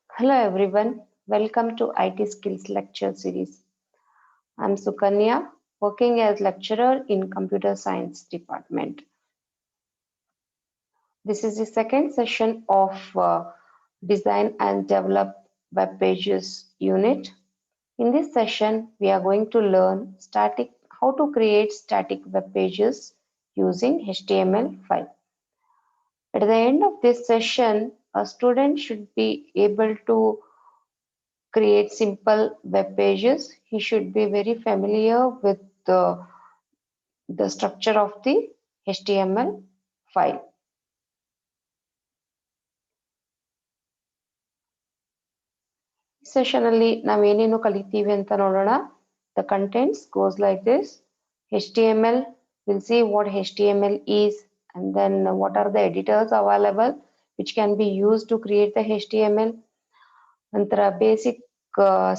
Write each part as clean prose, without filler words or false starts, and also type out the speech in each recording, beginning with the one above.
Hello everyone, welcome to IT Skills Lecture Series. I'm Sukanya, working as lecturer in Computer Science Department. This is the second session of Design and Develop Web Pages unit. In this session, we are going to learn how to create static web pages using HTML file. At the end of this session, a student should be able to create simple web pages. He should be very familiar with the structure of the HTML file. ಈ session ಅಲ್ಲಿ ನಾವೇನೇನು ಕಲಿತೀವಿ ಅಂತ ನೋಡೋಣ. The contents goes like this. HTML, we'll see what HTML is and then what are the editors available which can be used to create the HTML. ನಂತರ basic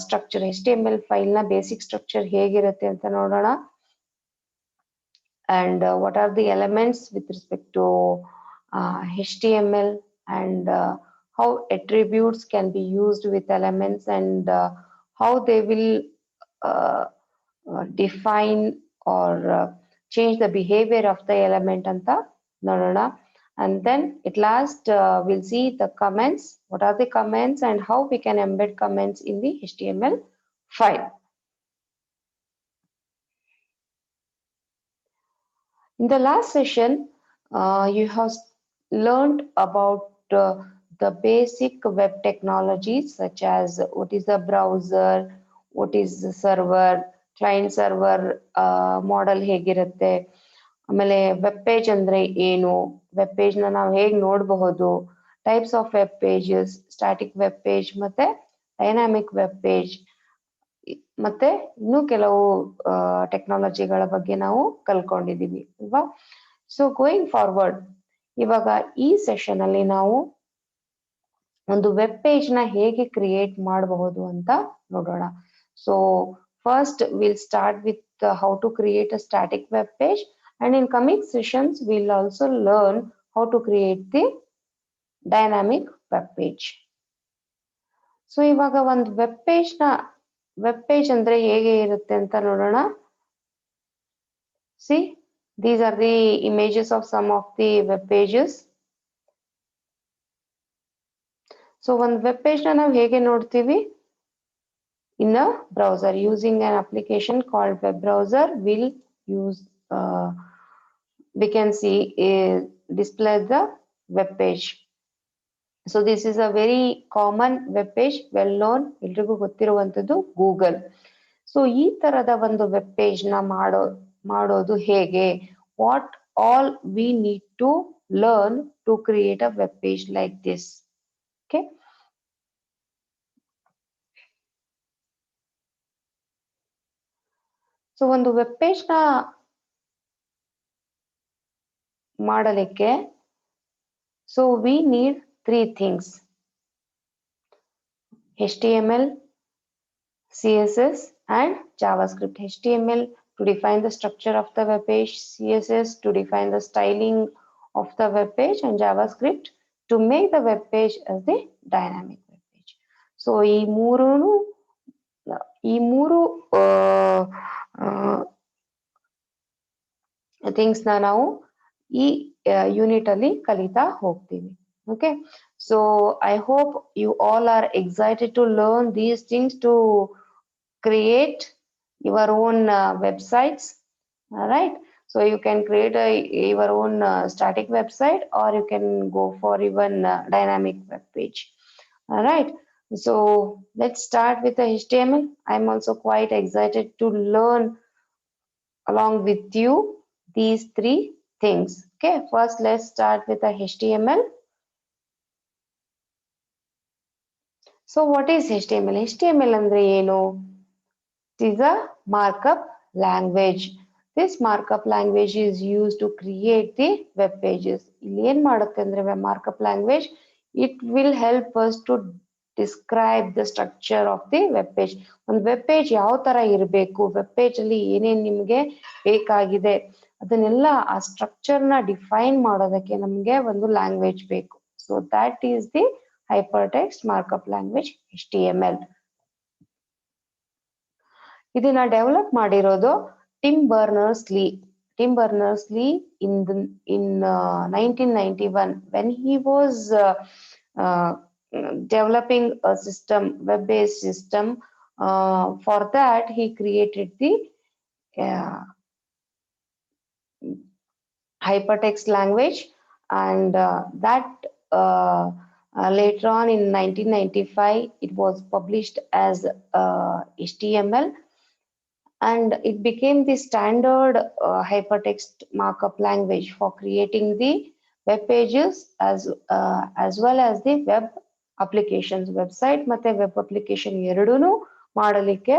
structure HTML file ನ basic structure ಹೇಗಿರುತ್ತೆ ಅಂತ ನೋಡೋಣ. And what are the elements with respect to HTML and how attributes can be used with elements and how they will define or change the behavior of the element anta nodona. And then at last we'll see the comments, what are the comments and how we can embed comments in the HTML file. In the last session, you have learned about the basic web technologies such as what is the browser, what is the server, client server model ಹೇಗಿರುತ್ತೆ, ಆಮೇಲೆ web page ಅಂದ್ರೆ ಏನು, web page ನ ನಾವು ಹೇಗೆ ನೋಡಬಹುದು, types of web pages, static web page ಮತ್ತೆ dynamic web page, ಮತ್ತೆ ಇನ್ನೂ ಕೆಲವು ಟೆಕ್ನಾಲಜಿಗಳ ಬಗ್ಗೆ ನಾವು ಕಲ್ಕೊಂಡಿದೀವಿ ಅಲ್ವಾ. ಸೊ ಗೋಯಿಂಗ್ ಫಾರ್ವರ್ಡ್, ಇವಾಗ ಈ ಸೆಷನ್ ಅಲ್ಲಿ ನಾವು ಒಂದು ವೆಬ್ ಪೇಜ್ ನ ಹೇಗೆ ಕ್ರಿಯೇಟ್ ಮಾಡಬಹುದು ಅಂತ ನೋಡೋಣ. So first will start with how to create a static web page and in coming sessions will also learn how to create the dynamic web page. So ಇವಾಗ ಒಂದು ವೆಬ್ ಪೇಜ್ ಅಂದ್ರೆ ಹೇಗೆ ಇರುತ್ತೆ ಅಂತ ನೋಡೋಣ. See, these are the images of some of the web pages. So ಒಂದು web page ನ ನಾವು ಹೇಗೆ ನೋಡ್ತೀವಿ? In a browser, using an application called web browser, we'll use we can see display the web page. So this is a very common web page, well known, ಎಲ್ರಿಗೂ ಗೊತ್ತಿರುವಂತದ್ದು Google. So ಈ ತರದ ಒಂದು web page ನ ಮಾಡೋದು ಹೇಗೆ, what all we need to learn to create a web page like this. Okay, so ಒಂದು web page ನ ಮಾಡಲಿಕ್ಕೆ so we need 3 things: HTML, CSS and JavaScript. HTML to define the structure of the web page, CSS to define the styling of the web page, and JavaScript to make the web page as the dynamic web page. So ಈ ಮೂರು things ನ ನಾವು ಈ unit ಅಲ್ಲಿ ಕಲಿತಾ ಹೋಗ್ತೀವಿ. Okay, so I hope you all are excited to learn these things to create your own websites. All right, so you can create your own static website or you can go for even dynamic web page. All right, so let's start with the HTML. I'm also quite excited to learn along with you these 3 things. Okay, first let's start with the HTML. So what is HTML? HTML ಅಂದ್ರೆ ಏನು? It is a markup language. This markup language is used to create the web pages. ಇಲ್ಲಿ ಏನ್ ಮಾಡುತ್ತೆ ಅಂದ್ರೆ markup language, it will help us to describe the structure of the web page. ಒಂದು web page ಯಾವ ತರ ಇರಬೇಕು, web page ಅಲ್ಲಿ ಏನೇನ್ ನಿಮ್ಗೆ ಬೇಕಾಗಿದೆ ಅದನ್ನೆಲ್ಲ ಆ ಸ್ಟ್ರಕ್ಚರ್ ನ ಡಿಫೈನ್ ಮಾಡೋದಕ್ಕೆ ನಮ್ಗೆ ಒಂದು ಲ್ಯಾಂಗ್ವೇಜ್ ಬೇಕು. So that is the hypertext markup language HTML. ಇದನ್ನ ಡೆವಲಪ್ ಮಾಡಿರೋದು Tim ಬರ್ನರ್ಸ್-ಲೀ. Tim Berners-Lee in 1991 when he was developing a system, web-based system. For that he created the hypertext language, and that later on in 1995 it was published as HTML, and it became the standard hypertext markup language for creating the web pages as well as the web applications. Website ಮತ್ತೆ web application ಎರಡೂನು ಮಾಡಲಿಕ್ಕೆ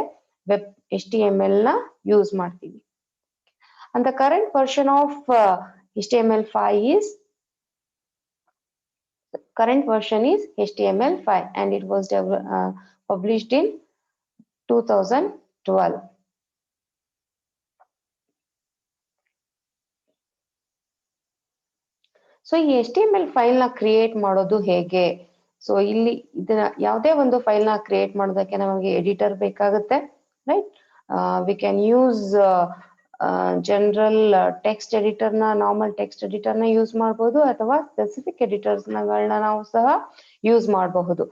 web HTML ನ use ಮಾಡ್ತೀವಿ. And the current version of HTML5 is HTML5, and it was published in 2012. So ಈ HTML file ನ create ಮಾಡೋದು ಹೇಗೆ? So ಇಲ್ಲಿ ಇದನ್ನ ಯಾವುದೇ ಒಂದು ಫೈಲ್ ನ ಕ್ರಿಯೇಟ್ ಮಾಡೋದಕ್ಕೆ ನಮಗೆ ಎಡಿಟರ್ ಬೇಕಾಗುತ್ತೆ, right? We can use general text editor ನ, ನಾರ್ಮಲ್ ಟೆಕ್ಸ್ಟ್ ಎಡಿಟರ್ ನ ಯೂಸ್ ಮಾಡಬಹುದು, ಅಥವಾ ಸ್ಪೆಸಿಫಿಕ್ ಎಡಿಟರ್ಸ್ ಗಳನ್ನ ನಾವು ಸಹ ಯೂಸ್ ಮಾಡಬಹುದು.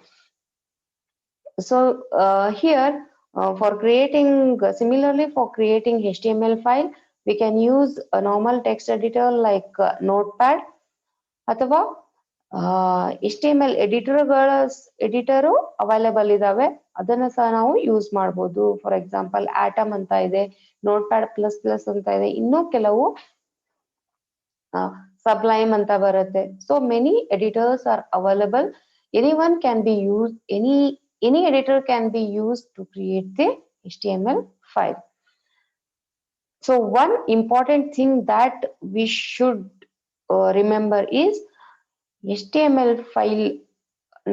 So here for creating HTML file, we can use a normal text editor like Notepad, ಅಥವಾ HTML ಎಡಿಟರು ಅವೈಲೇಬಲ್ ಇದಾವೆ, ಅದನ್ನ ಸಹ ನಾವು ಯೂಸ್ ಮಾಡಬಹುದು. ಫಾರ್ ಎಕ್ಸಾಂಪಲ್ ಆಟಮ್ ಅಂತ ಇದೆ, Notepad++ ಅಂತ ಇದೆ, ಇನ್ನೂ ಕೆಲವು Sublime ಅಂತ ಬರುತ್ತೆ. So many editors are available. Anyone can be used, any editor can be used to create the HTML file. So one important thing that we should remember is HTML file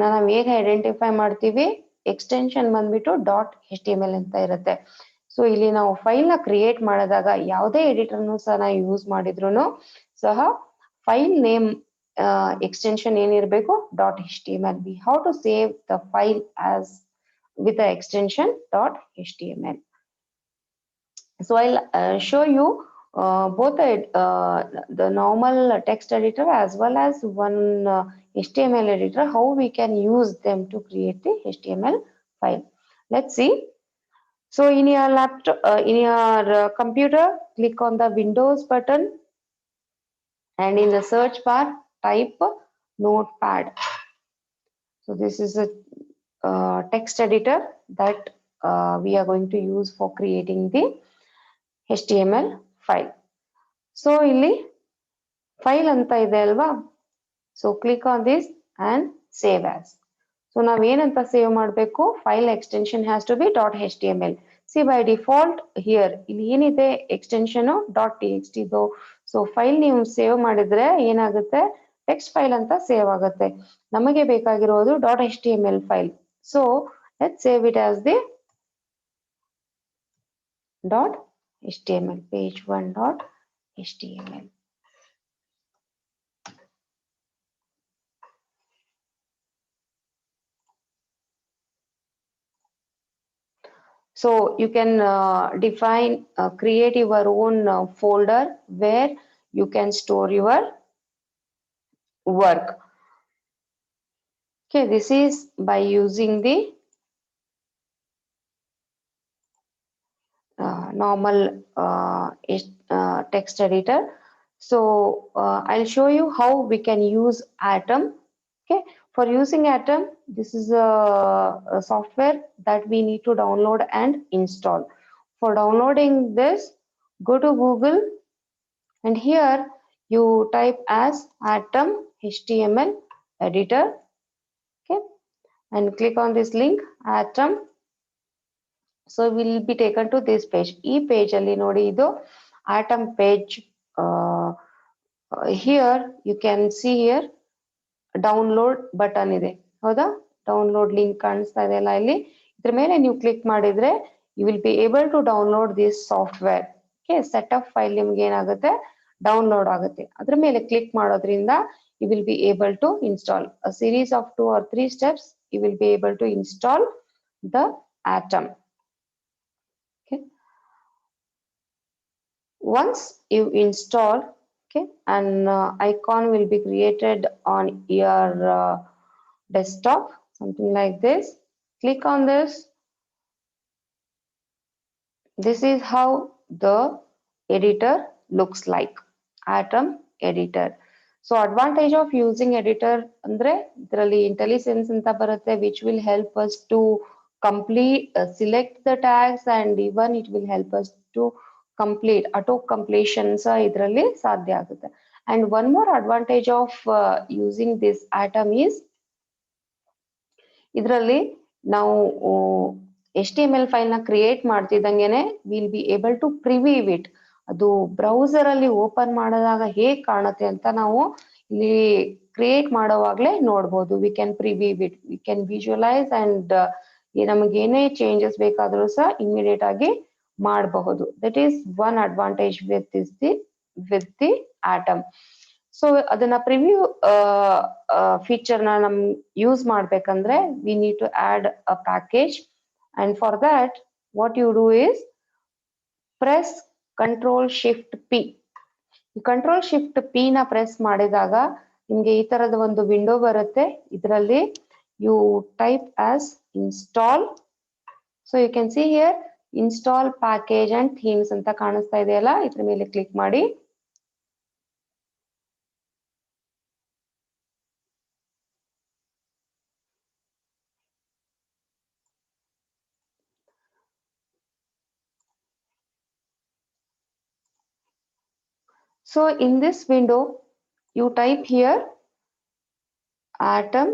ನಾವು ಹೇಗೆ identify ಮಾಡ್ತೀವಿ, extension ಬಂದ್ಬಿಟ್ಟು .html ಅಂತ ಇರುತ್ತೆ. So ಇಲ್ಲಿ ನಾವು file ನ create ಮಾಡಿದಾಗ ಯಾವುದೇ ಎಡಿಟರ್ನು ಸಹ ನಾವು ಯೂಸ್ ಮಾಡಿದ್ರು ಸಹ ಫೈಲ್ ನೇಮ್ ಎಕ್ಸ್ಟೆನ್ಷನ್ ಏನಿರಬೇಕು .html. We have to save the file as with the extension .html. So I'll show you both the normal text editor as well as one HTML editor, how we can use them to create the HTML file. Let's see. So in your laptop, in your computer, click on the Windows button, and in the search bar type Notepad. So this is a text editor that we are going to use for creating the HTML file. So ಇಲ್ಲಿ file ಅಂತ ಇದೆ ಅಲ್ವಾ, so click on this and save as. So ನಾವೇನಂತ save ಮಾಡಬೇಕು, file extension has to be .html. See by default here ಇಲ್ಲಿ ಏನಿದೆ extension .txt ಇದು. So file ನೀವು ಸೇವ್ ಮಾಡಿದ್ರೆ ಏನಾಗುತ್ತೆ, ಟೆಕ್ಸ್ಟ್ ಫೈಲ್ ಅಂತ ಸೇವ್ ಆಗುತ್ತೆ. ನಮಗೆ ಬೇಕಾಗಿರೋದು .html file. So let's save it as the .html, page1.html. So you can create your own folder where you can store your work. Okay, this is by using the normal text editor. So I'll show you how we can use Atom. Okay, for using Atom, this is a software that we need to download and install. For downloading this, go to Google, and here you type as Atom HTML editor. Okay, and click on this link Atom. So we'll be taken to this page. E page alli nodi idu Atom page. Here you can see here download button ಇದೆ, ಹೌದಾ? Download link ಕಾಣಿಸ್ತಾ ಇದೆ ಅಲ್ಲ, ಇಲ್ಲಿ ಇದ್ರ ಮೇಲೆ ನೀವು click ಮಾಡಿದ್ರೆ you will be able to download this software. Okay, set up file ನಿಮ್ಗೆ ಏನಾಗುತ್ತೆ ಡೌನ್ಲೋಡ್ ಆಗುತ್ತೆ. ಅದ್ರ ಮೇಲೆ ಕ್ಲಿಕ್ ಮಾಡೋದ್ರಿಂದ you will be able to install a series of 2 or 3 steps. You will be able to install the Atom. Okay, once you install, okay, an icon will be created on your desktop, something like this. Click on this. This is how the editor looks like, Atom editor. So advantage of using editor andre idralli IntelliSense anta barutte, which will help us to complete select the tags, and even it will help us to complete auto completion sa idralli sadhya agutte. And one more advantage of using this Atom is idralli ನಾವು HTML file ನ create ಮಾಡ್ತಿದ್ದಂಗೆನೆ will be able to preview it. ಅದು browser ಅಲ್ಲಿ open ಮಾಡಿದಾಗ ಹೇಗೆ ಕಾಣುತ್ತೆ ಅಂತ ನಾವು ಇಲ್ಲಿ ಕ್ರಿಯೇಟ್ ಮಾಡೋವಾಗ್ಲೇ ನೋಡ್ಬೋದು. We can preview it, we can visualise, and ನಮಗೆ ಏನೇ ಚೇಂಜಸ್ ಬೇಕಾದ್ರೂ ಸಹ ಇಮಿಡಿಯೇಟ್ ಆಗಿ ಮಾಡಬಹುದು. That is one advantage with the Atom. So ಅದನ್ನ ಪ್ರಿವ್ಯೂ ಫೀಚರ್ ನ ನಮ್ ಯೂಸ್ ಮಾಡ್ಬೇಕಂದ್ರೆ we need to add a package, and for that what you do is press Ctrl Shift P. Ctrl Shift P ನ press ಮಾಡಿದಾಗ ನಿಮ್ಗೆ ಈ ತರದ ಒಂದು ವಿಂಡೋ ಬರುತ್ತೆ. ಇದರಲ್ಲಿ you type as install. So you can see here install package and themes ಅಂತ ಕಾಣಿಸ್ತಾ ಇದೆಯಲ್ಲ, ಇದ್ರ ಮೇಲೆ ಕ್ಲಿಕ್ ಮಾಡಿ. So in this window, you type here Atom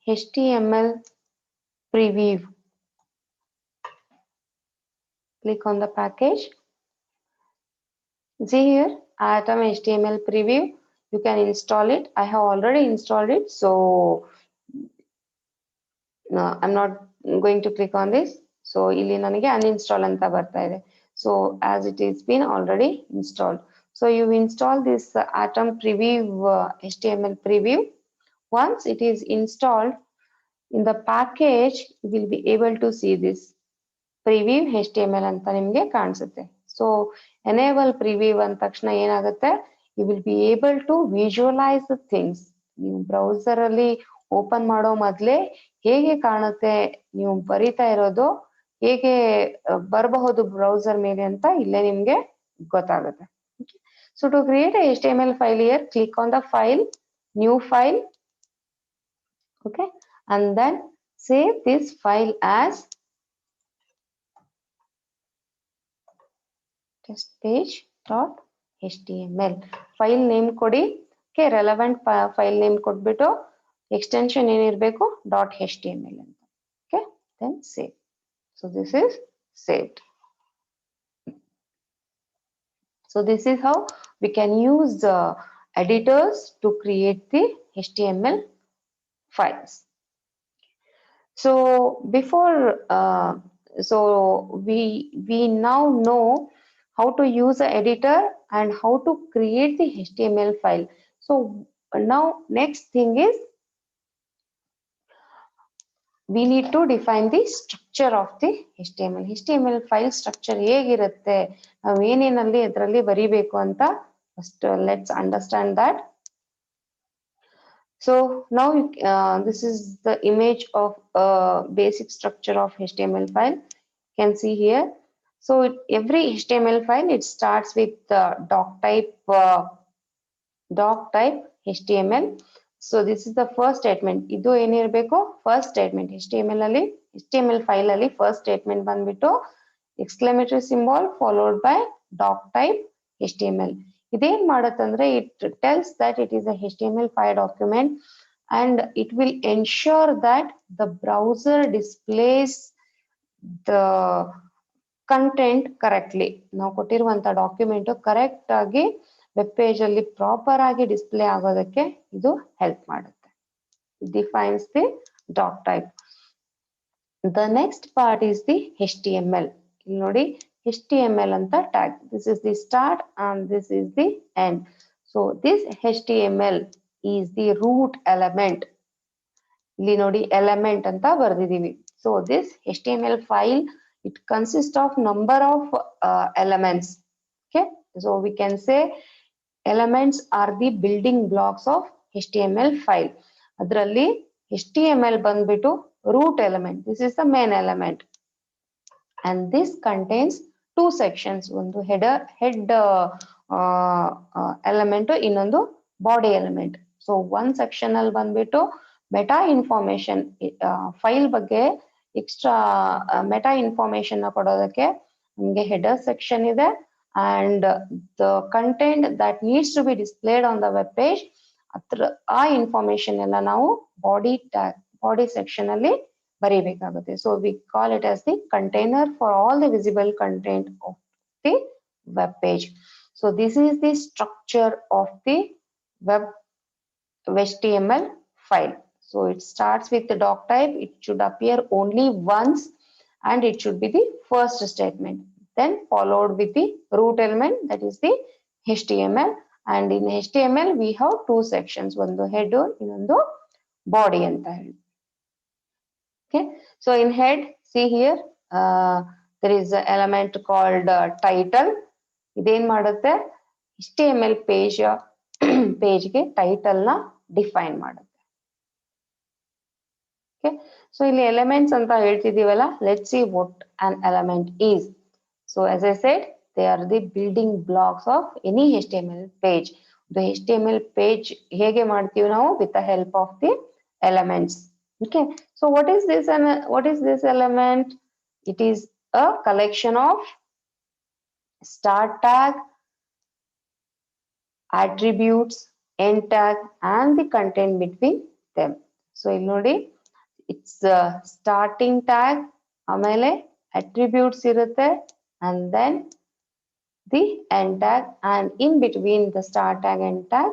HTML preview. Click on the package. See here Atom HTML preview. You can install it. I have already installed it, so no, I'm not going to click on this. So ಇಲ್ಲಿ ನನಗೆ uninstall ಅಂತ ಬರ್ತಾ ಇದೆ. So as it is been already installed. So you install this Atom preview HTML preview. Once it is installed in the package, you will be able to see this preview HTML ಅಂತ ನಿಮಗೆ ಕಾಣಿಸುತ್ತೆ. So enable preview ಅಂದ ತಕ್ಷಣ ಏನಾಗುತ್ತೆ, you will be able to visualize the things. ನೀವು browser ಅಲ್ಲಿ open ಮಾಡೋ ಮೊದಲೇ ಹೇಗೆ ಕಾಣುತ್ತೆ, ನೀವು ಬರಿತಾ ಇರೋದು ಹೇಗೆ ಬರಬಹುದು ಬ್ರೌಸರ್ ಮೇಲೆ ಅಂತ ಇಲ್ಲೇ ನಿಮ್ಗೆ ಗೊತ್ತಾಗುತ್ತೆ. So to create a HTML file here, click on the file, new file, okay, and then save this file as testpage.html. File name ಕೊಡಿ. Okay, relevant file name ಕೊಟ್ಬಿಟ್ಟು extension ಏನಿರಬೇಕು .html ಅಂತ. Okay, then save. So this is saved. So this is how we can use editors to create the HTML files. So before so we now know how to use the editor and how to create the HTML file. So now next thing is we need to define the structure of the HTML. HTML file structure ಹೇಗಿರುತ್ತೆ, ನಾವು ಏನೇನಲ್ಲಿ ಅದರಲ್ಲಿ ಬರಿಬೇಕು ಅಂತ first let's understand that. So now this is the image of a basic structure of HTML file. You can see here. So every HTML file, it starts with doc type HTML. So this is the first statement. ಇದು ಏನಿರಬೇಕು, first statement. HTML file ಅಲ್ಲಿ first statement ಬಂದ್ಬಿಟ್ಟು exclamatory symbol followed by doc type HTML. ಇದೇನ್ ಮಾಡುತ್ತಂದ್ರೆ it tells that it is a HTML5 document, and it will ensure that the browser displays the content correctly. ನಾವು ಕೊಟ್ಟಿರುವಂತ document correct ಆಗಿ web page ಅಲ್ಲಿ proper ಆಗಿ display ಆಗೋದಕ್ಕೆ ಇದು help ಮಾಡುತ್ತೆ. Defines the doc type. The next part is the HTML. ಇಲ್ಲಿ ನೋಡಿ HTML anta tag. This is the start and this is the end. So this HTML is the root element. ಇಲ್ಲಿ ನೋಡಿ element ಅಂತ ಬರೆದಿದ್ದೀವಿ. So this HTML file, it consists of number of elements. Okay, so we can say elements are the building blocks of HTML file. ಅದರಲ್ಲಿ HTML ಬಂದ್ಬಿಟ್ಟು root element. This is the main element, and this contains two sections. ಒಂದು head element, ಇನ್ನೊಂದು body element. So one section ಅಲ್ಲಿ ಬಂದ್ಬಿಟ್ಟು meta information file ಬಗ್ಗೆ extra meta information ಕೊಡೋದಕ್ಕೆ ನಮಗೆ header section ಇದೆ, and the content that needs to be displayed on the web page, ಆ information ಎಲ್ಲ ನಾವು ಬಾಡಿ ಸೆಕ್ಷನ್ ಅಲ್ಲಿ ಬರೀಬೇಕಾಗುತ್ತೆ. So we call it as the container for all the visible content of the web page. So this is the structure of the web HTML file. So it starts with the doc type. It should appear only once, and it should be the first statement, then followed with the root element, that is the HTML. And in HTML we have two sections, ಒಂದು head, ಇನ್ನೊಂದು body anta ಹೇಳಿ. Okay, so in head, see here, there is an element called title. ಇದೇನ್ ಮಾಡುತ್ತೆ, HTML page ಗೆ title ನ define ಮಾಡುತ್ತೆ. Okay, so ಇಲ್ಲಿ elements ಅಂತ ಹೇಳ್ತಿದೀವಲ್ಲ, let's see what an element is. So as I said, they are the building blocks of any HTML page. The HTML page ಹೇಗೆ ಮಾಡ್ತೀವಿ ನಾವು, with the help of the elements. Okay, so what is this element? It is a collection of start tag, attributes, end tag, and the content between them. So ಇಲ್ಲಿ ನೋಡಿ, it's starting tag, ಆಮೇಲೆ attributes ಇರುತ್ತೆ, and then the end tag, and in between the start tag and tag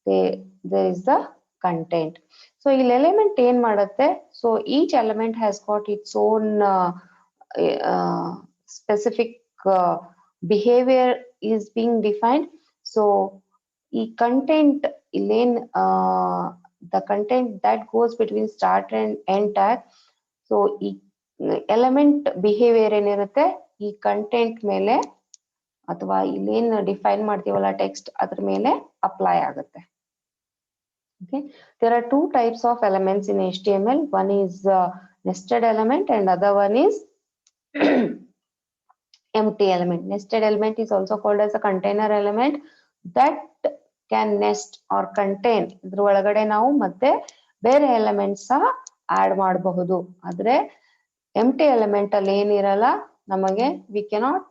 there is the content. So ಇಲ್ಲಿ element ಏನ್ ಮಾಡುತ್ತೆ, so each element has got its own specific behavior is being defined. So ಈ content ಇಲ್ಲೇನ್ the content that goes between start and end tag, so ಈ element behavior ಏನಿರುತ್ತೆ, ಈ content ಮೇಲೆ ಅಥವಾ ಇಲ್ಲೇನ್ ಡಿಫೈನ್ ಮಾಡ್ತೀವಲ್ಲ ಟೆಕ್ಸ್ಟ್, ಅದ್ರ ಮೇಲೆ ಅಪ್ಲೈ ಆಗುತ್ತೆ. Okay, there are two types of elements in HTML. One is nested element and other one is empty element. Nested element is also called as a container element that can nest or contain. ಇದ್ರ ಒಳಗಡೆ ನಾವು ಮತ್ತೆ ಬೇರೆ elements ಸಹ add ಮಾಡಬಹುದು. ಆದ್ರೆ empty element ಅಲ್ಲಿ ಏನಿರಲ್ಲ ನಮಗೆ, we cannot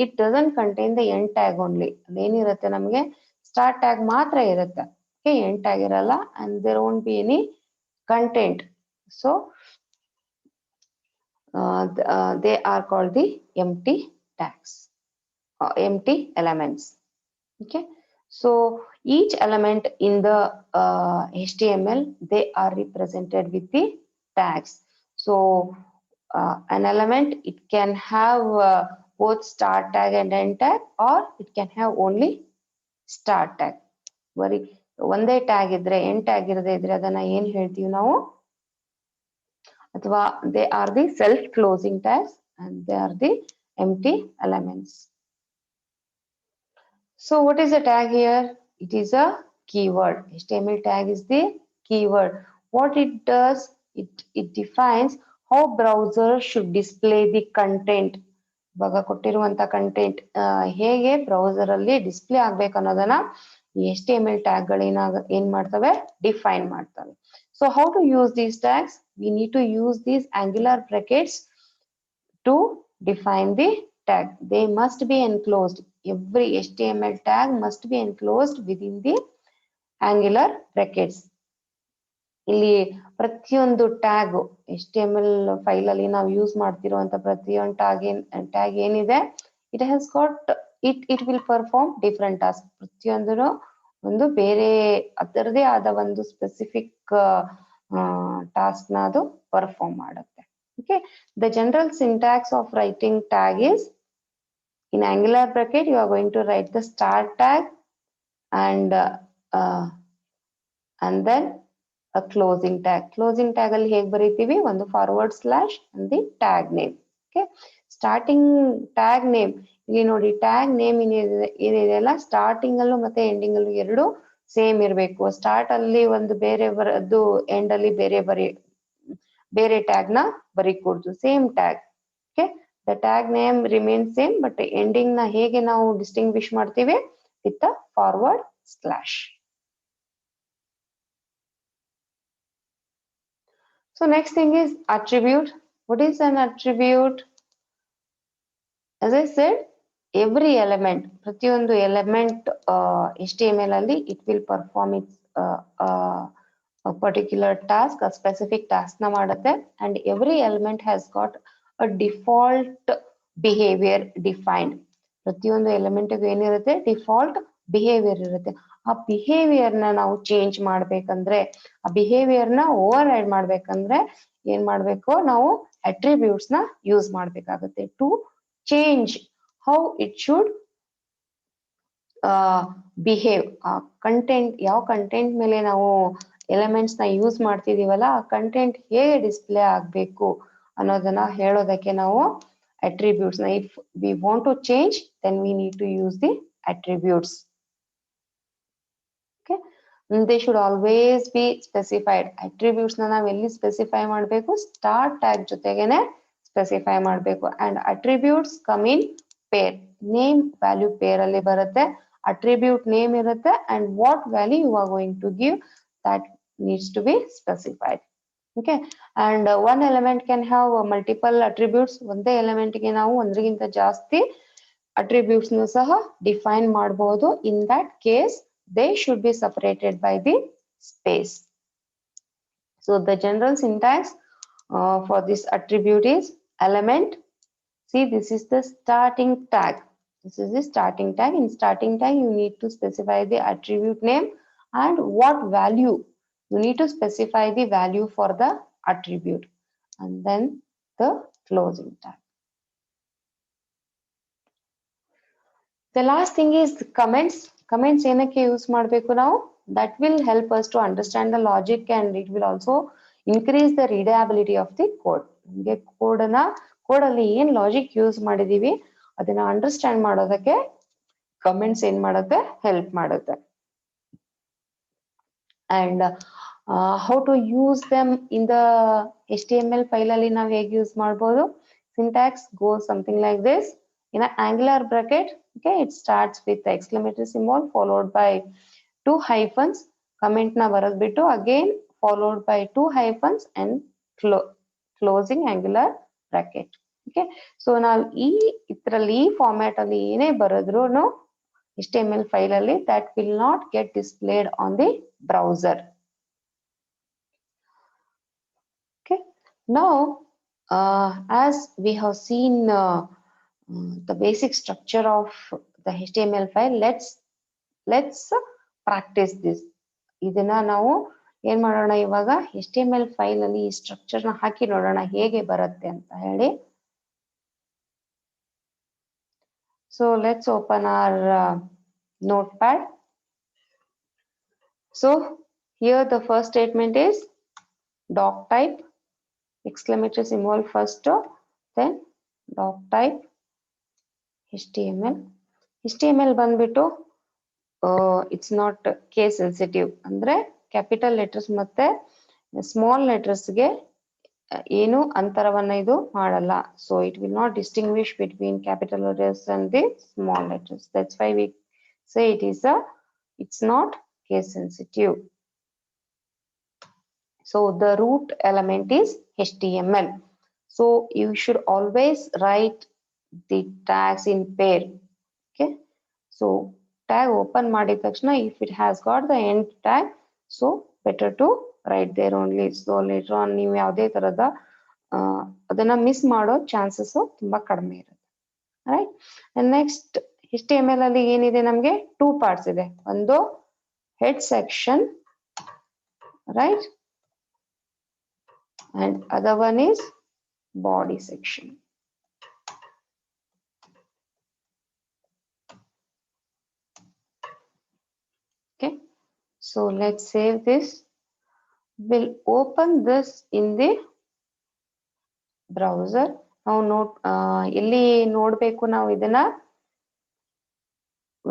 it doesn't contain the end tag only. ಅದೇನಿರುತ್ತೆ ನಮಗೆ start tag ಮಾತ್ರ ಇರುತ್ತೆ. Okay, end tag ಇರಲ್ಲ, and there won't be any content. So they are called the empty tags, empty elements. Okay, so each element in the HTML, they are represented with the tags. So an element, it can have both start tag and end tag, or it can have only start tag. ಬರೀ ಒಂದೇ tag ಇದ್ರೆ, end tag ಇರದೇ ಇದ್ರೆ ಅದನ್ನ ಏನ್ ಹೇಳ್ತೀವಿ ನಾವು, ಅಥವಾ they are the self closing tags and they are the empty elements. So what is a tag here? It is a keyword. HTML tag is the keyword. What it does, it defines how browser should display the content. ಇವಾಗ ಕೊಟ್ಟಿರುವಂತ content ಹೇಗೆ browser ಅಲ್ಲಿ display ಆಗ್ಬೇಕು ಅನ್ನೋದನ್ನ ಈ HTML tag ಗಳು ಏನ್ ಮಾಡ್ತವೆ, define ಮಾಡ್ತವೆ. So how to use these tags? We need to use these angular brackets to define the tag. They must be enclosed. Every HTML tag must be enclosed within the angular brackets. ಇಲ್ಲಿ ಪ್ರತಿಯೊಂದು tag HTML file ಅಲ್ಲಿ ನಾವು use ಮಾಡ್ತಿರುವಂತ ಪ್ರತಿಯೊಂದು tag ಏನಿದೆ, it has got it will perform different task. ಪ್ರತಿಯೊಂದು ಒಂದು ಬೇರೆ ಅದರದೇ ಆದ ಒಂದು ಸ್ಪೆಸಿಫಿಕ್ ಟಾಸ್ಕ್ ನ ಅದು ಪರ್ಫಾರ್ಮ್ ಮಾಡುತ್ತೆ. Okay, the general syntax of writing tag is In angular bracket, you are going to write the start tag and then a closing tag. Closing tag ಅಲ್ಲಿ ಹೇಗೆ ಬರೀತೀವಿ ಒಂದು forward slash and the tag name. Okay, starting tag name ಇಲ್ಲಿ ನೋಡಿ tag name ಏನಿದೆಯಲ್ಲ starting ಅಲ್ಲೂ ಮತ್ತೆ ending ಅಲ್ಲೂ ಎರಡು ಸೇಮ್ ಇರಬೇಕು. ಸ್ಟಾರ್ಟ್ ಅಲ್ಲಿ ಒಂದು ಬೇರೆ ಬರೋದು, ಎಂಡ್ ಅಲ್ಲಿ ಬೇರೆ ಟ್ಯಾಗ್ ನ ಬರೀಕೂಡ್ದು, same tag. Okay, the tag name remain same, but ending ನ ಹೇಗೆ ನಾವು ಡಿಸ್ಟಿಂಗ್ವಿಶ್ ಮಾಡ್ತೀವಿ with the forward slash. So next thing is attribute. What is an attribute? As I said, every element, ಪ್ರತಿಯೊಂದು element HTML ಅಲ್ಲಿ it will perform its a particular task, a specific task na ಮಾಡುತ್ತೆ, and every element has got a default behavior defined. ಪ್ರತಿಯೊಂದು element ಏನಿರುತ್ತೆ default behaviour ಇರುತ್ತೆ. ಆ behaviour ನ ನಾವು change ಮಾಡ್ಬೇಕಂದ್ರೆ, ಆ ಬಿಹೇವಿಯರ್ ನ ಓವರ್ ರೈಡ್ ಮಾಡ್ಬೇಕಂದ್ರೆ ಏನ್ ಮಾಡ್ಬೇಕು, ನಾವು ಅಟ್ರಿಬ್ಯೂಟ್ಸ್ ನ ಯೂಸ್ ಮಾಡ್ಬೇಕಾಗುತ್ತೆ to change how it should behave. ಆ ಕಂಟೆಂಟ್, ಯಾವ ಕಂಟೆಂಟ್ ಮೇಲೆ ನಾವು ಎಲಿಮೆಂಟ್ಸ್ ನ ಯೂಸ್ ಮಾಡ್ತಿದೀವಲ್ಲ ಆ ಕಂಟೆಂಟ್ ಹೇಗೆ ಡಿಸ್ಪ್ಲೇ ಆಗ್ಬೇಕು ಅನ್ನೋದನ್ನ ಹೇಳೋದಕ್ಕೆ ನಾವು attributes. Now, if we want to change, then we need to use the attributes. Okay, and they should always be specified. Attributes na ನಾವು ಎಲ್ಲಿ ಸ್ಪೆಸಿಫೈ ಮಾಡಬೇಕು, ಸ್ಟಾರ್ಟ್ ಟ್ಯಾಗ್ ಜೊತೆಗೇನೆ ಸ್ಪೆಸಿಫೈ ಮಾಡಬೇಕು. and attributes come in pair. Name value pair ಅಲ್ಲಿ ಬರುತ್ತೆ, attribute name ಇರುತ್ತೆ, and what value you are going to give, that needs to be specified. Okay, and one element can have multiple attributes. ಒಂದೇ element ಗೆ ನಾವು ಒಂದರಿಗಿಂತ ಜಾಸ್ತಿ attributes ನು ಸಹ define ಮಾಡಬಹುದು. in that case they should be separated by the space. So the general syntax for this attribute is element. See, this is the starting tag. This is the starting tag. In starting tag you need to specify the attribute name and what value. You need to specify the value for the attribute, and then the closing tag. The last thing is comments. Comments ಏನಕ್ಕೆ use ಮಾಡಬೇಕು ನಾವು? That will help us to understand the logic, and it will also increase the readability of the code. ನಮಗೆ code ಅಲ್ಲಿ ಏನ್ logic use ಮಾಡಿದೀವಿ ಅದನ್ನ understand ಮಾಡೋದಕ್ಕೆ comments ಏನ್ ಮಾಡುತ್ತೆ, ಹೆಲ್ಪ್ ಮಾಡುತ್ತೆ. and how to use them in the HTML file ಅಲ್ಲಿ ನಾವು ಹೇಗೆ ಯೂಸ್ ಮಾಡಬಹುದು? Syntax goes something like this. In an angular bracket, okay, it starts with the exclamatory symbol followed by 2 hyphens. Comment na ಬರದ್ಬಿಟ್ಟು again followed by 2 hyphens and closing angular bracket. Okay, so ನಾವು ಇದರಲ್ಲಿ format ಅಲ್ಲಿ ಏನೇ ಬರೆದ್ರೂ HTML file ಅಲ್ಲಿ that will not get displayed on the browser. Okay, now as we have seen the basic structure of the HTML file, let's practice this. ಇದನ್ನ ನಾವು ಏನ್ ಮಾಡೋಣ, ಇವಾಗ HTML file ಅಲ್ಲಿ ಈ ಸ್ಟ್ರಕ್ಚರ್ ನ ಹಾಕಿ ನೋಡೋಣ ಹೇಗೆ ಬರುತ್ತೆ ಅಂತ ಹೇಳಿ. So let's open our notepad. So here the first statement is doc type, exclamatory symbol first, then doc type HTML. HTML ಬಂದ್ಬಿಟ್ಟು it's not case sensitive, ಅಂದ್ರೆ ಕ್ಯಾಪಿಟಲ್ ಲೆಟರ್ಸ್ ಮತ್ತೆ ಸ್ಮಾಲ್ ಲೆಟರ್ಸ್ ಗೆ ಏನು ಅಂತರವನ್ನ ಇದು ಮಾಡಲ್ಲ. So it will not distinguish between capital letters and the small letters. That's why we say it's not case sensitive. So the root element is HTML. So you should always write the tags in pair. Okay, so tag open ಮಾಡಿದ ತಕ್ಷಣ if it has got the end tag, so better to write there only. So later on ನೀವು ಯಾವುದೇ ತರದ ಅದನ್ನ miss ಮಾಡೋ chances ತುಂಬಾ ಕಡಿಮೆ ಇರುತ್ತೆ. ರೈಟ್, ನೆಕ್ಸ್ಟ್ HTML ಅಲ್ಲಿ ಏನಿದೆ, ನಮಗೆ 2 ಪಾರ್ಟ್ಸ್ ಇದೆ. ಒಂದು head section, right, and other one is body section. So let's save this. We'll open this in the browser. ನಾವು ಎಲ್ಲಿ ನೋಡಬೇಕು ನಾವು ಇದನ್ನ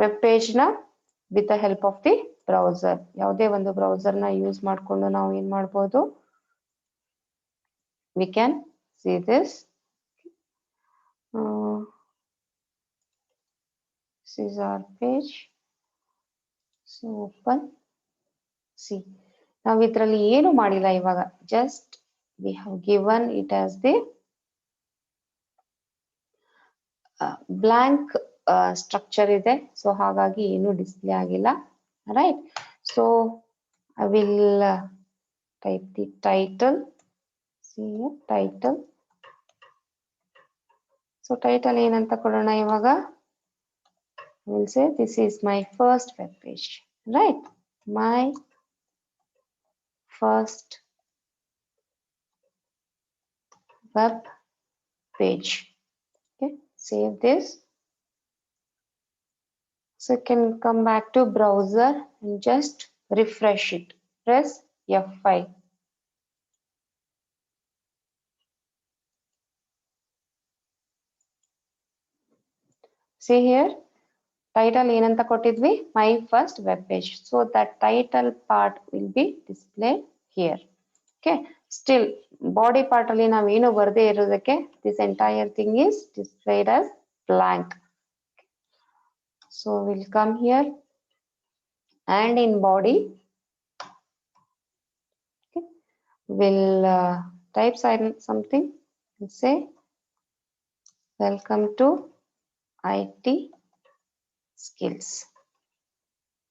ವೆಬ್ ಪೇಜ್ ನ with the help of the browser. ಯಾವುದೇ ಒಂದು ಬ್ರೌಸರ್ ನ ಯೂಸ್ ಮಾಡಿಕೊಂಡು ನಾವು ಏನು ಮಾಡಬಹುದು, we can see this. This is our page. So open. See, ನಾವು ಇದರಲ್ಲಿ ಏನು ಮಾಡಿಲ್ಲ ಇವಾಗ, just we have given it as the blank structure ಇದೆ. ಸೊ ಹಾಗಾಗಿ ಏನು ಡಿಸ್ಪ್ಲೇ ಆಗಿಲ್ಲ, right? So I will type the title. See here, title. So title ಏನಂತ ಕೊಡೋಣ ಇವಾಗ, we'll say this is my first web page, right? My first web page. Okay, save this. So you can come back to browser and just refresh it. Press F5. See here, title ಏನಂತ ಕೊಟ್ಟಿದ್ವಿ, my first web page. So that title part will be displayed here. Okay, still body part ಅಲ್ಲಿ ನಾವು ಏನು ಬರದೇ ಇರೋದಕ್ಕೆ this entire thing is displayed as blank. So we'll come here and in body, okay, we'll type something and say welcome to IT skills.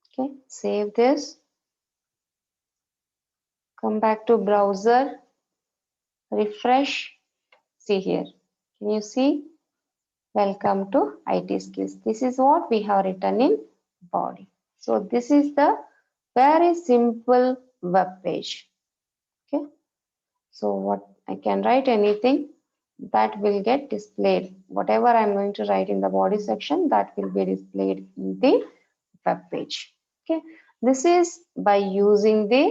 Okay, save this. Come back to browser, refresh. See here, can you see welcome to IT skills? This is what we have written in body. So this is the very simple web page. Okay, so what I can write anything that will get displayed. Whatever I'm going to write in the body section, that will be displayed in the web page. Okay, this is by using the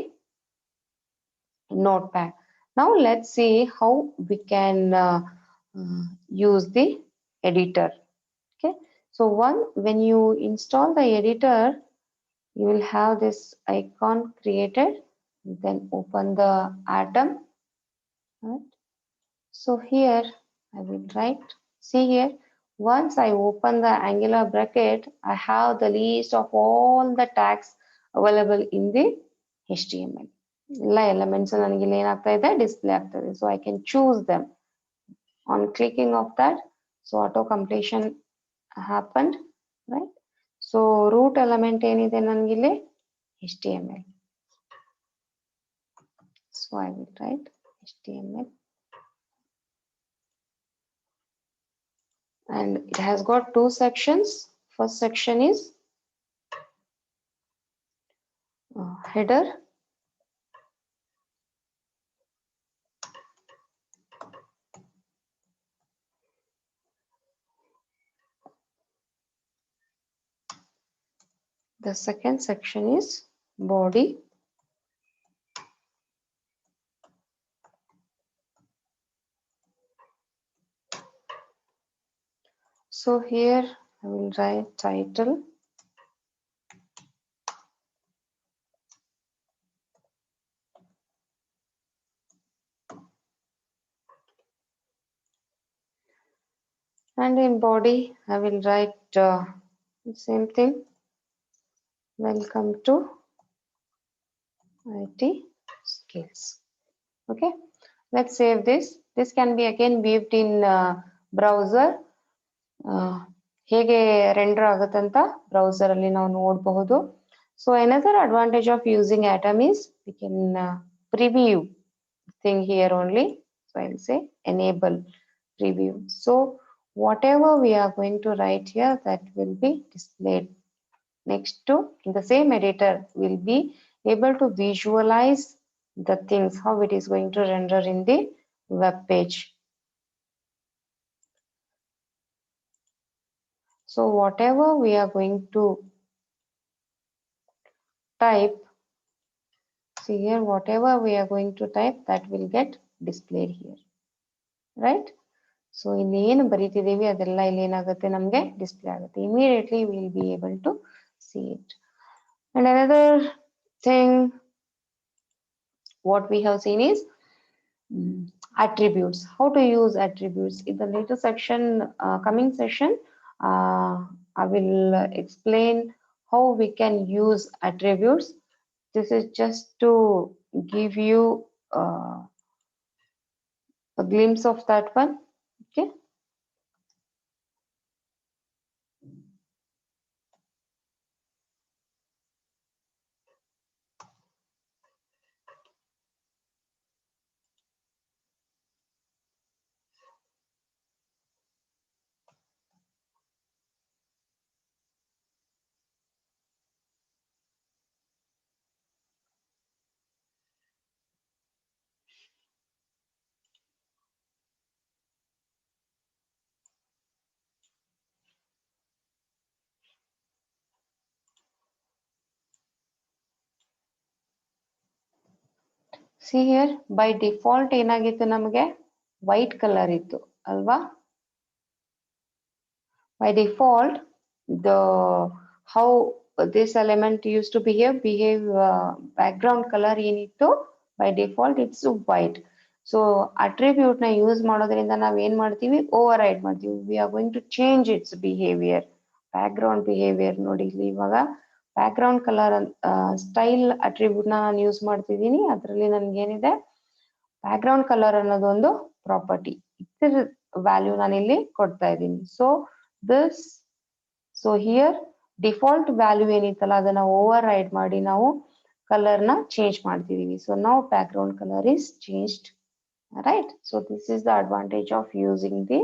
Notepad. Now let's see how we can use the editor. Okay, so when you install the editor, you will have this icon created. Then open the Atom. Right? So here I will write. See here, once I open the angular bracket, I have the list of all the tags available in the HTML. ಎಲ್ಲ elements ನನಗೆ ಇಲ್ಲಿ ಏನಾಗ್ತಾ ಇದೆ, display ಆಗ್ತಾ ಇದೆ. So I can choose them on clicking of that. So auto completion happened, right? So root element ಏನಿದೆ ನನಗೆ ಇಲ್ಲಿ HTML. So I will write HTML. And it has got two sections. First section is header. The second section is body. So here I will write title. And in body I will write same thing. Welcome to IT skills. Okay, let's save this. This can be again viewed in browser. ಹೇಗೆ render ಆಗುತ್ತೆ ಅಂತ browser ಅಲ್ಲಿ ನಾವು ನೋಡಬಹುದು. So another advantage of using Atom is we can preview thing here only. So I will say enable preview. So whatever we are going to write here, that will be displayed next to in the same editor. Will be able to visualize the things, how it is going to render in the web page. So whatever we are going to type, See here, whatever we are going to type, that will get displayed here, right? So ಇಲ್ಲಿ ಏನು ಬರೀತಿದ್ದೀವಿ ಅದೆಲ್ಲ ಇಲ್ಲಿ ಏನಾಗುತ್ತೆ ನಮಗೆ display ಆಗುತ್ತೆ. Immediately we will be able to see it. And another thing what we have seen is attributes. How to use attributes in the later section, coming session, I will explain how we can use attributes. This is just to give you a glimpse of that one. Okay. See here, by default ಏನಾಗಿತ್ತು ನಮಗೆ white color ಇತ್ತು ಅಲ್ವಾ? By default, the how this element used to behave background color ಏನಿತ್ತು by default it's white. So attribute ನ use ಮಾಡೋದ್ರಿಂದ ನಾವು ಏನ್ ಮಾಡ್ತೀವಿ, override ಮಾಡ್ತೀವಿ. We are going to change its behavior, background behavior. ನೋಡಿ ಇಲ್ಲಿ ಇವಾಗ background color style attribute ನ ನಾನು ಯೂಸ್ ಮಾಡ್ತಿದ್ದೀನಿ. ಅದರಲ್ಲಿ ನನಗೆ ಏನಿದೆ, background color ಅನ್ನೋದು ಒಂದು ಪ್ರಾಪರ್ಟಿ, ಇದರ ವ್ಯಾಲ್ಯೂ ನಾನು ಇಲ್ಲಿ ಕೊಡ್ತಾ ಇದ್ದೀನಿ. So here default value ಏನಿತ್ತಲ್ಲ ಅದನ್ನ override ಮಾಡಿ ನಾವು color ನ change ಮಾಡ್ತಿದೀವಿ. So now background color is changed, right? So this is the advantage of using the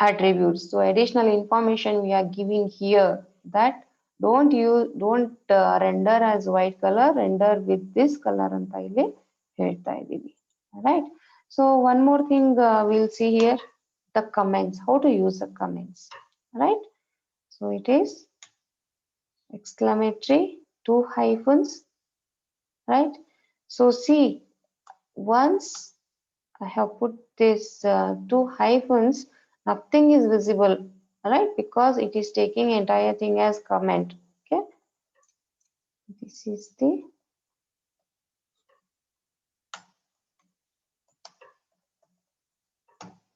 attributes. So additional information we are giving here, that don't render as white color, render with this color anta illi ಹೇಳ್ತಾ ಇದೀವಿ, right? So one more thing we'll see here, the comments, how to use the comments, right? So it is exclamatory, 2 hyphens, right? So see, once I have put this 2 hyphens, nothing is visible, right? Because it is taking entire thing as comment. Okay, this is the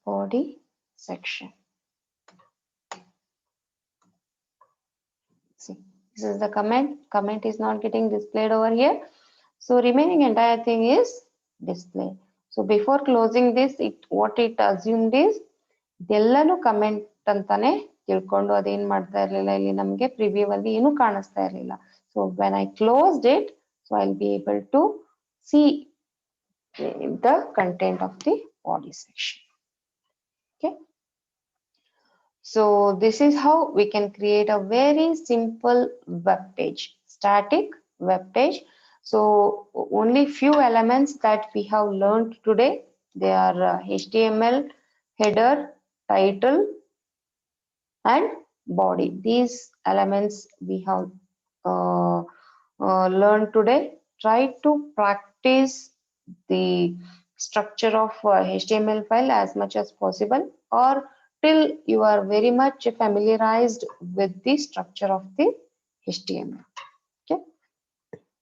body section. See, this is the comment is not getting displayed over here, so remaining entire thing is displayed. So before closing this, what it assumed is ಇದೆಲ್ಲನೂ comment ಅಂತಾನೆ ತಿಳ್ಕೊಂಡು ಅದೇನ್ ಮಾಡ್ತಾ ಇರ್ಲಿಲ್ಲ, ಇಲ್ಲಿ ನಮಗೆ preview ಅಲ್ಲಿ ಏನು ಕಾಣಿಸ್ತಾ ಇರ್ಲಿಲ್ಲ. So when I closed it, so I will be able to see the content of the body section. Okay, so this is how we can create a very simple web page, static web page. So only few elements that we have learned today, they are HTML, header, title and body. These elements we have learned today. Try to practice the structure of HTML file as much as possible, or till you are very much familiarized with the structure of the HTML. Okay,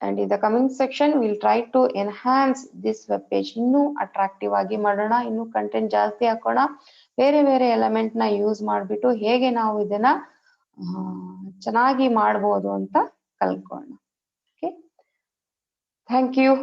and in the coming section we'll try to enhance this web page, ಇನ್ನೂ attractive ಆಗಿ ಮಾಡೋಣ, ಇನ್ನೂ content ಜಾಸ್ತಿ ಹಾಕೋಣ, ಬೇರೆ ಬೇರೆ element ನ use ಮಾಡಿಬಿಟ್ಟು ಹೇಗೆ ನಾವು ಇದನ್ನ ಚೆನ್ನಾಗಿ ಮಾಡಬಹುದು ಅಂತ ಕಲ್ತ್ಕೊಳ್ಳೋಣ. Okay, thank you.